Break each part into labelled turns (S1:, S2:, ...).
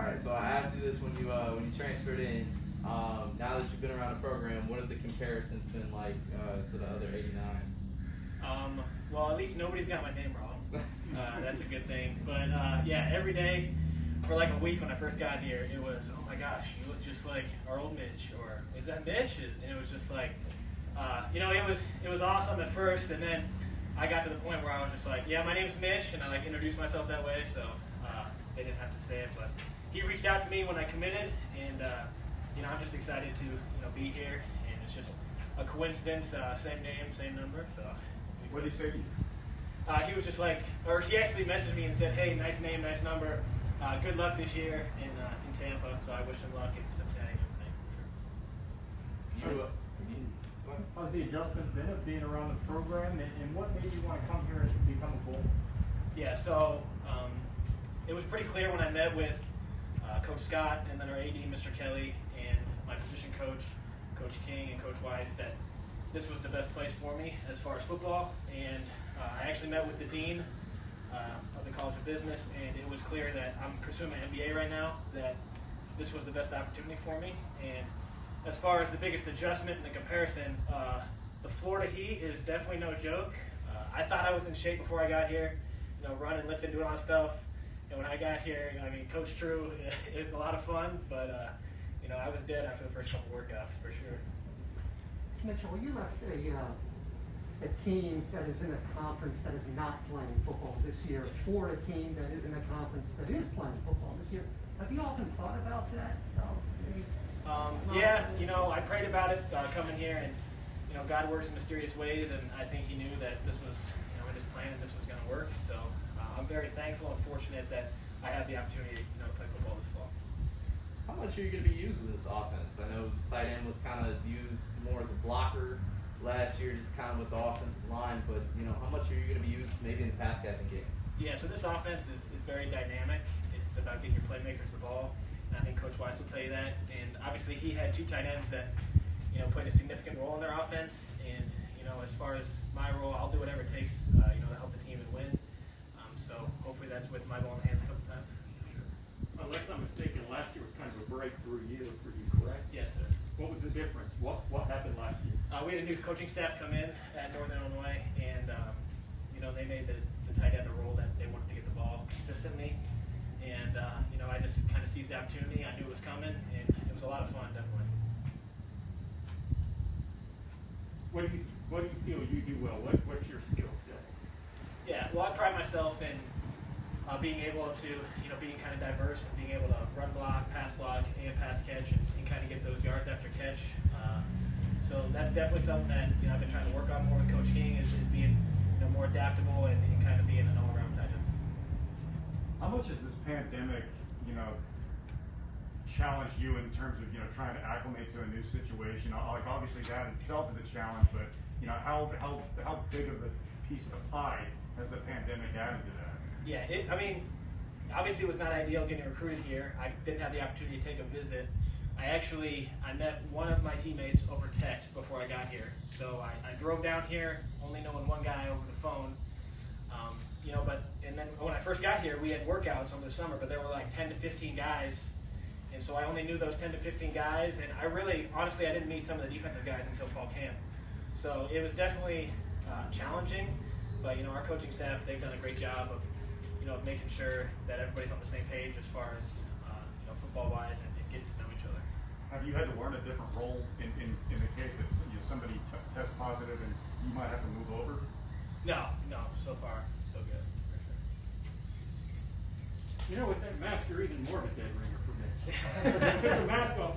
S1: right, so I asked you this when you transferred in. Now that you've been around the program, what have the comparisons been like to the other 89?
S2: Well, at least nobody's got my name wrong. That's a good thing. But yeah, every day for like a week when I first got here, it was, oh my gosh, you look just like our old Mitch, or is that Mitch? And it was just like, you know, it was awesome at first, and then I got to the point where I was just like, yeah, my name's Mitch, and I like introduced myself that way, so they didn't have to say it. But he reached out to me when I committed, and you know, I'm just excited to be here, and it's just a coincidence, same name, same number. So.
S3: What did he say to you?
S2: He was just like, or he actually messaged me and said, hey, nice name, nice number. Good luck this year in Tampa. So I wish him luck in Cincinnati and everything.
S3: How's the adjustment been of being around the program, and what made you want to come here and become a Bull?
S2: Yeah, so it was pretty clear when I met with Coach Scott and then our AD, Mr. Kelly, and my position coach, Coach King and Coach Weiss, that this was the best place for me as far as football. And I actually met with the dean of the College of Business, and it was clear that I'm pursuing my MBA right now, that this was the best opportunity for me. And as far as the biggest adjustment in the comparison, the Florida heat is definitely no joke. I thought I was in shape before I got here, running, lifting, doing all that stuff. And when I got here, I mean, Coach True, it's a lot of fun, but I was dead after the first couple workouts for sure.
S4: Mitchell, you left a team that is in a conference that is not playing football this year for a team that is in a conference that is playing football this year. Have you often thought about that?
S2: Yeah, I prayed about it coming here, and God works in mysterious ways, and I think He knew that this was, in His plan, and this was going to work. So I'm very thankful and fortunate that I had the opportunity to play football this fall.
S1: How much are you going to be used in this offense? I know tight end was kind of used more as a blocker last year, just kind of with the offensive line, but how much are you going to be used maybe in the pass catching game?
S2: Yeah, so this offense is very dynamic. It's about getting your playmakers the ball, and I think Coach Weiss will tell you that. And obviously he had two tight ends that played a significant role in their offense, and as far as my role, I'll do whatever it takes to help the team and win. So hopefully that's with my ball in the hands a couple times.
S3: Unless I'm mistaken, last year was kind of a breakthrough year for you, correct?
S2: Yes, sir.
S3: What was the difference? What happened last year?
S2: We had a new coaching staff come in at Northern Illinois, and they made the tight end a role that they wanted to get the ball consistently. And I just kind of seized the opportunity. I knew it was coming, and it was a lot of fun, definitely.
S3: What do you feel you do well? What's your skill set?
S2: Yeah, well, I pride myself in being able to, being kind of diverse and being able to run block, and pass catch, and kind of get those yards after catch. So that's definitely something that I've been trying to work on more with Coach King is being more adaptable and kind of being an all-around tight end.
S3: How much has this pandemic, challenged you in terms of trying to acclimate to a new situation? Like obviously that itself is a challenge, but how big of a piece of the pie has the pandemic added to that?
S2: Yeah, obviously it was not ideal getting recruited here. I didn't have the opportunity to take a visit. I met one of my teammates over text before I got here. So I drove down here, only knowing one guy over the phone. And then when I first got here, we had workouts over the summer, but there were like 10 to 15 guys. And so I only knew those 10 to 15 guys, and honestly, I didn't meet some of the defensive guys until fall camp. So it was definitely challenging, but our coaching staff, they've done a great job of making sure that everybody's on the same page as far as football-wise and getting to know each other.
S3: Have you had to learn a different role in the case that somebody tests positive and you might have to move over?
S2: No, so far so good. For sure.
S3: With that mask, you're even more of a dead ringer for me. Took the mask off.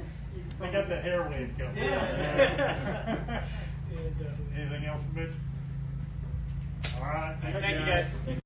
S3: I got the hair wave going.
S2: Yeah.
S3: Anything else, Mitch? All right.
S2: Thank you, guys.